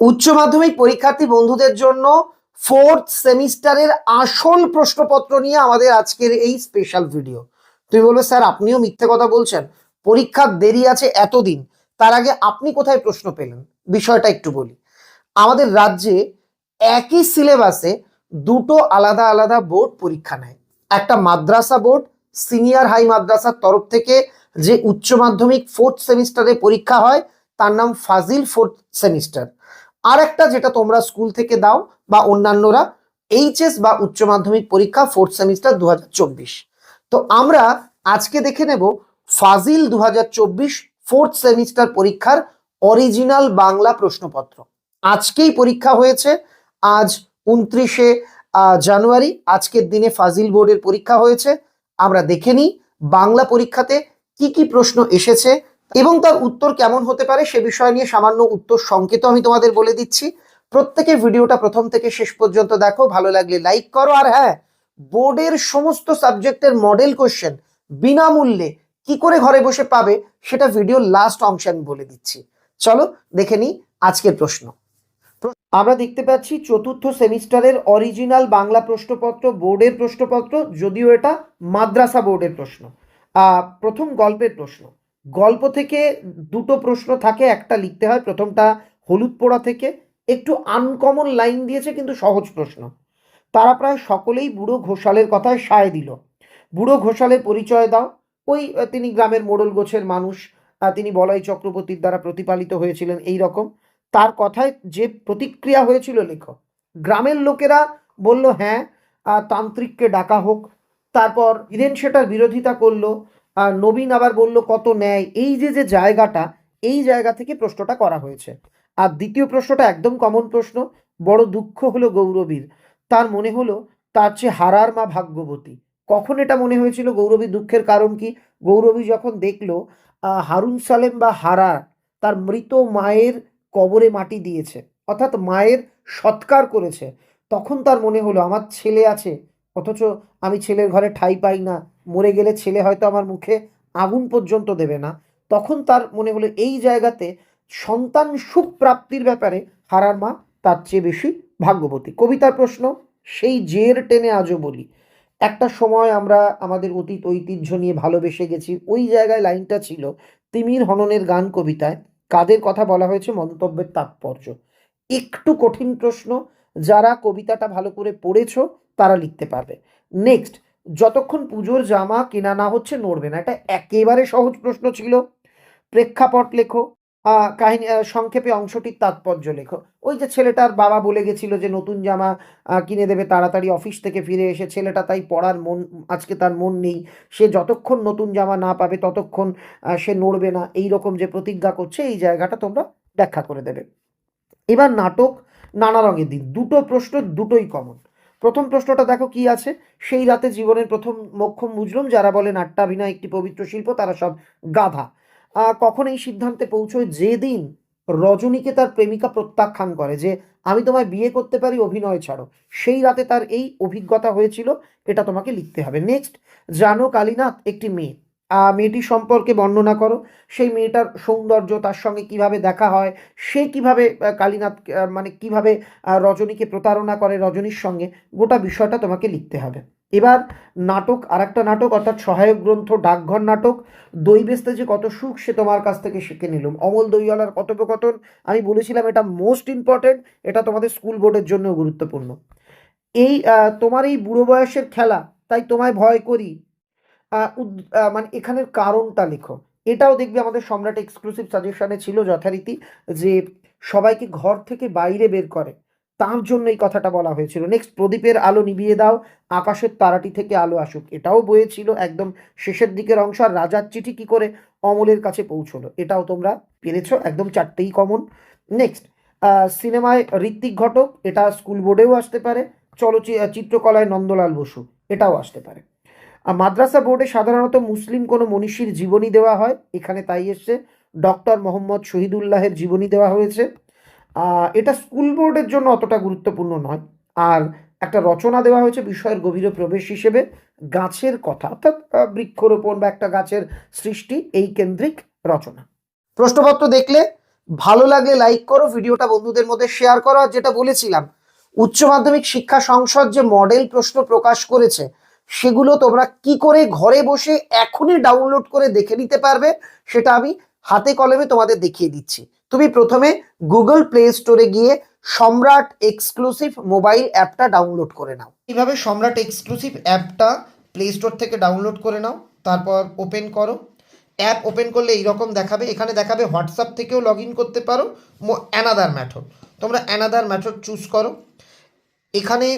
উচ্চ মাধ্যমিক পরীক্ষার্থী বন্ধুদের জন্য ফোর্থ সেমিস্টারের আসল প্রশ্নপত্র নিয়ে আমাদের আজকের এই স্পেশাল ভিডিও। তুমি বলবে স্যার আপনিও মিথ্যে কথা বলছেন, পরীক্ষার দেরি আছে এতদিন, তার আগে আপনি কোথায় প্রশ্ন পেলেন? বিষয়টা একটু বলি। আমাদের রাজ্যে একই সিলেবাসে দুটো আলাদা আলাদা বোর্ড পরীক্ষা নেয়। একটা মাদ্রাসা বোর্ড, সিনিয়র হাই মাদ্রাসার তরফ থেকে যে উচ্চ মাধ্যমিক ফোর্থ সেমিস্টারে পরীক্ষা হয় তার নাম ফাজিল ফোর্থ সেমিস্টার। আর একটা যেটা তোমরা স্কুল থেকে দাও বা অন্যান্যরা, এইচএস বা উচ্চ মাধ্যমিক পরীক্ষা ফোর্থ সেমিস্টার 2024। তো আমরা আজকে দেখে নেব ফাজিল 2024 ফোর্থ সেমিস্টার পরীক্ষার অরিজিনাল বাংলা প্রশ্নপত্র। আজকেই পরীক্ষা হয়েছে, আজ 29শে জানুয়ারি, আজকের দিনে ফাজিল বোর্ডের পরীক্ষা হয়েছে। আমরা দেখে নিই বাংলা পরীক্ষাতে কি কি প্রশ্ন এসেছে এবং তার উত্তর কেমন হতে পারে সে বিষয় নিয়ে সামান্য উত্তর সংকেত আমি তোমাদের বলে দিচ্ছি। প্রত্যেকে ভিডিওটা প্রথম থেকে শেষ পর্যন্ত দেখো, ভালো লাগলে লাইক করো। আর হ্যাঁ, বোর্ডের সমস্ত সাবজেক্টের মডেল কোশ্চেন বিনামূল্যে কি করে ঘরে বসে পাবে সেটা ভিডিও লাস্ট অংশে আমি বলে দিচ্ছি। চলো দেখে নিই আজকের প্রশ্ন। আমরা দেখতে পাচ্ছি চতুর্থ সেমিস্টারের অরিজিনাল বাংলা প্রশ্নপত্র, বোর্ডের প্রশ্নপত্র, যদিও এটা মাদ্রাসা বোর্ডের প্রশ্ন। প্রথম গল্পের প্রশ্ন। গল্প থেকে দুটো প্রশ্ন থাকে, একটা লিখতে হয়। প্রথমটা হলুদ পোড়া থেকে, একটু আনকমন লাইন দিয়েছে কিন্তু সহজ প্রশ্ন। তারা প্রায় সকলেই বুড়ো ঘোষালের কথায় সায় দিল। বুড়ো ঘোষালের পরিচয় দাও। ওই তিনি গ্রামের মোড়ল গোছের মানুষ, তিনি বলাই চক্রবর্তীর দ্বারা প্রতিপালিত হয়েছিলেন, এই রকম। তার কথায় যে প্রতিক্রিয়া হয়েছিল লেখো। গ্রামের লোকেরা বলল হ্যাঁ, তান্ত্রিককে ডাকা হোক। তারপর বীরেন সেটার বিরোধিতা করলো, নবীন আবার বলল কত ন্যায়। এই যে যে জায়গাটা, এই জায়গা থেকে প্রশ্নটা করা হয়েছে। আর দ্বিতীয় প্রশ্নটা একদম কমন প্রশ্ন। বড় দুঃখ হলো গৌরবীর, তার মনে হলো তার চেয়ে হারার মা ভাগ্যবতী। কখন এটা মনে হয়েছিল গৌরবীর দুঃখের কারণ কি? গৌরবী যখন দেখলো হারুন সালেম বা হারা তার মৃত মায়ের কবরে মাটি দিয়েছে, অর্থাৎ মায়ের সৎকার করেছে, তখন তার মনে হলো আমার ছেলে আছে, অথচ আমি ছেলের ঘরে ঠাঁই পাই না, মরে গেলে ছেলে হয়তো আমার মুখে আগুন পর্যন্ত দেবে না। তখন তার মনে হলো এই জায়গাতে সন্তান সুখ প্রাপ্তির ব্যাপারে হারার মা তার চেয়ে বেশি ভাগ্যবতী। কবিতার প্রশ্ন, সেই জের টেনে আজও বলি। একটা সময় আমরা আমাদের অতীত ঐতিহ্য নিয়ে ভালোবেসে গেছি, ওই জায়গায় লাইনটা ছিল। তিমির হননের গান কবিতায় কাদের কথা বলা হয়েছে? মন্তব্যের তাৎপর্য। একটু কঠিন প্রশ্ন, যারা কবিতাটা ভালো করে পড়েছ তারা লিখতে পারবে। নেক্সট, যতক্ষণ পুজোর জামা কেনা না হচ্ছে নড়বে না। এটা একেবারে সহজ প্রশ্ন ছিল। প্রেক্ষাপট লেখো। কাহিনী সংক্ষেপে অংশটির তাৎপর্য লেখো। ওই যে ছেলেটার বাবা বলে গেছিল যে নতুন জামা কিনে দেবে তাড়াতাড়ি অফিস থেকে ফিরে এসে, ছেলেটা তাই পড়ার মন, আজকে তার মন নেই, সে যতক্ষণ নতুন জামা না পাবে ততক্ষণ সে নড়বে না, এই রকম যে প্রতিজ্ঞা করছে, এই জায়গাটা তোমরা ব্যাখ্যা করে দেবে। এবার নাটক, নানা রঙের দিন। দুটো প্রশ্ন, দুটোই কমন। প্রথম প্রশ্নটা দেখো কি আছে। সেই রাতে জীবনের প্রথম মোক্ষম বুঝলুম, যারা বলে নাট্যাভিনয় একটি পবিত্র শিল্প তারা সব গাধা। কখন এই সিদ্ধান্তে পৌঁছয়? যেদিন রজনীকে তার প্রেমিকা প্রত্যাখ্যান করে যে আমি তোমায় বিয়ে করতে পারি, অভিনয় ছাড়ো, সেই রাতে তার এই অভিজ্ঞতা হয়েছিল। এটা তোমাকে লিখতে হবে। নেক্সট, জানো কালীনাথ একটি মেয়ে, মেয়েটি সম্পর্কে বর্ণনা করো। সেই মেয়েটার সৌন্দর্য, তার সঙ্গে কিভাবে দেখা হয়, সে কিভাবে কালীনাথ মানে কিভাবে রজনীকে প্রতারণা করে রজনীর সঙ্গে, গোটা বিষয়টা তোমাকে লিখতে হবে। এবার নাটক, আর একটা নাটক অর্থাৎ সহায়ক গ্রন্থ, ডাকঘর নাটক। দই বেচতে যে কত সুখ সে তোমার কাছ থেকে শিখে নিলাম। অমল দইওয়ালার কথোপকথন, আমি বলেছিলাম এটা মোস্ট ইম্পর্টেন্ট, এটা তোমাদের স্কুল বোর্ডের জন্য গুরুত্বপূর্ণ। এই তোমার এই বুড়ো বয়সের খেলা, তাই তোমায় ভয় করি। মানে এখানের কারণটা লেখো। এটাও দেখবে আমাদের সম্রাট এক্সক্লুসিভ সাজেশনে ছিল যথারীতি, যে সবাইকে ঘর থেকে বাইরে বের করে, তার জন্য এই কথাটা বলা হয়েছিল। নেক্সট, প্রদীপের আলো নিভিয়ে দাও, আকাশের তারাটি থেকে আলো আসুক, এটাও বইয়ে ছিল একদম শেষের দিকের অংশ। আর রাজার চিঠি কি করে অমলের কাছে পৌঁছলো, এটাও তোমরা পেরেছো, একদম চারটেই কমন। নেক্সট, সিনেমায় ঋত্বিক ঘটক, এটা স্কুল বোর্ডেও আসতে পারে। চিত্রকলায় নন্দলাল বসু, এটাও আসতে পারে। মাদ্রাসা বোর্ডে সাধারণত মুসলিম কোনো মনীষীর জীবনী দেওয়া হয়, এখানে তাই এসছে। ডক্টর মোহাম্মদ শহীদুল্লাহের জীবনী দেওয়া হয়েছে। এটা স্কুল বোর্ডের জন্য অতটা গুরুত্বপূর্ণ নয়। আর একটা রচনা দেওয়া হয়েছে বিষয়ের গভীর প্রবেশ হিসেবে, গাছের কথা, অর্থাৎ বৃক্ষরোপণ বা একটা গাছের সৃষ্টি, এই কেন্দ্রিক রচনা। প্রশ্নপত্র দেখলে ভালো লাগলে লাইক করো, ভিডিওটা বন্ধুদের মধ্যে শেয়ার করো। আর যেটা বলেছিলাম, উচ্চ মাধ্যমিক শিক্ষা সংসদ যে মডেল প্রশ্ন প্রকাশ করেছে সেগুলো তোমরা কি করে ঘরে বসে এখনই ডাউনলোড করে দেখে নিতে পারবে সেটা আমি হাতে কলমে তোমাদের দেখিয়ে দিচ্ছি। তুমি প্রথমে গুগল প্লে স্টোরে গিয়ে সম্রাট এক্সক্লুসিভ মোবাইল অ্যাপটা ডাউনলোড করে নাও। এইভাবে সম্রাট এক্সক্লুসিভ অ্যাপটা প্লে স্টোর থেকে ডাউনলোড করে নাও, তারপর ওপেন করো। অ্যাপ ওপেন করলে এইরকম দেখাবে, এখানে দেখাবে হোয়াটসঅ্যাপ থেকেও লগ ইন করতে পারো, অ্যানাদার মেথড। তোমরা অ্যানাদার মেথড চুজ করো। এখানে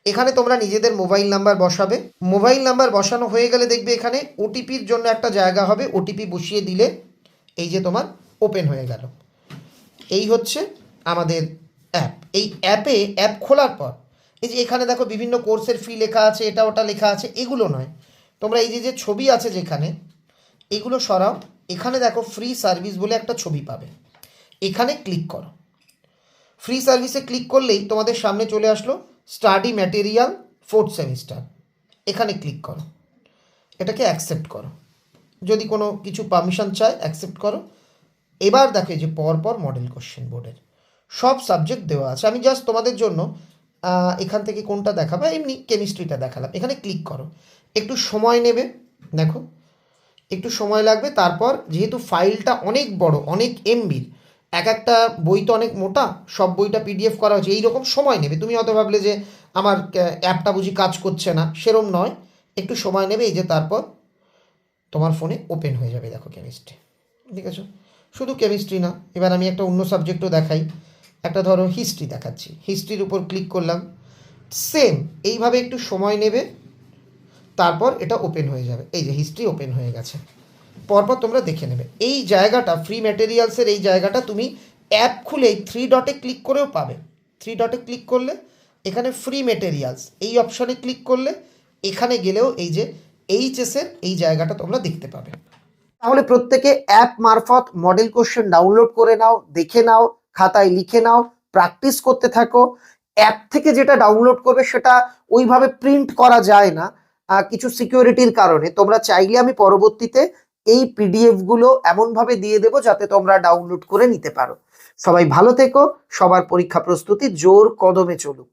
এখানে তোমরা নিজেদের মোবাইল নাম্বার বসাবে। মোবাইল নাম্বার বসানো হয়ে গেলে দেখবে এখানে ওটিপির জন্য একটা জায়গা হবে, ওটিপি বসিয়ে দিলে এই যে তোমার ওপেন হয়ে গেল। এই হচ্ছে আমাদের অ্যাপ। এই অ্যাপ খোলার পর এই যে এখানে দেখো বিভিন্ন কোর্সের ফি লেখা আছে, এটা ওটা লেখা আছে, এগুলো নয়। তোমরা এই যে ছবি আছে যেখানে, এগুলো সরাও। এখানে দেখো ফ্রি সার্ভিস বলে একটা ছবি পাবে, এখানে ক্লিক করো। ফ্রি সার্ভিসে ক্লিক করলেই তোমাদের সামনে চলে আসলো স্টাডি ম্যাটেরিয়াল 4th সেমিস্টার। এখানে ক্লিক করো, এটাকে অ্যাকসেপ্ট করো। যদি কোনো কিছু পারমিশন চায় অ্যাকসেপ্ট করো। এবার দেখো যে পরপর মডেল কোশ্চেন বোর্ডের সব সাবজেক্ট দেওয়া আছে। আমি জাস্ট তোমাদের জন্য এখান থেকে কোনটা দেখাবো, এমনি কেমিস্ট্রিটা দেখালাম। এখানে ক্লিক করো, একটু সময় নেবে, দেখো একটু সময় লাগবে। তারপর যেহেতু ফাইলটা অনেক বড়, অনেক এমবির, একটা বই তো অনেক মোটা, সব বইটা পিডিএফ করা হচ্ছে, এইরকম সময় নেবে। তুমি হয়তো ভাবলে যে আমার অ্যাপটা বুঝি কাজ করছে না, সেরম নয়, একটু সময় নেবে। এই যে তারপর তোমার ফোনে ওপেন হয়ে যাবে, দেখো কেমিস্ট্রি, ঠিক আছে? শুধু কেমিস্ট্রি না, এবার আমি একটা অন্য সাবজেক্টও দেখাই। একটা ধরো হিস্ট্রি দেখাচ্ছি, হিস্ট্রির উপর ক্লিক করলাম, সেম এইভাবে একটু সময় নেবে, তারপর এটা ওপেন হয়ে যাবে। এই যে হিস্ট্রি ওপেন হয়ে গেছে, পরপর তোমরা দেখে নেবে। এই জায়গাটা ফ্রি ম্যাটেরিয়ালসের এই জায়গাটা তুমি অ্যাপ খুলে 3 ডটে ক্লিক করেও পাবে। 3 ডটে ক্লিক করলে এখানে ফ্রি ম্যাটেরিয়ালস এই অপশানে ক্লিক করলে এখানে গেলেও এই যে এইচএসের এই জায়গাটা তোমরা দেখতে পাবে। তাহলে প্রত্যেকে অ্যাপ মারফত মডেল কোশ্চেন ডাউনলোড করে নাও, দেখে নাও, খাতায় লিখে নাও, প্র্যাকটিস করতে থাকো। অ্যাপ থেকে যেটা ডাউনলোড করবে সেটা ওইভাবে প্রিন্ট করা যায় না কিছু সিকিউরিটির কারণে। তোমরা চাইলে আমি পরবর্তীতে এই পিডিএফ গুলো এমনভাবে দিয়ে দেবো যাতে তোমরা ডাউনলোড করে নিতে পারো। সবাই ভালো থেকো, সবার পরীক্ষা প্রস্তুতি জোর কদমে চলুক।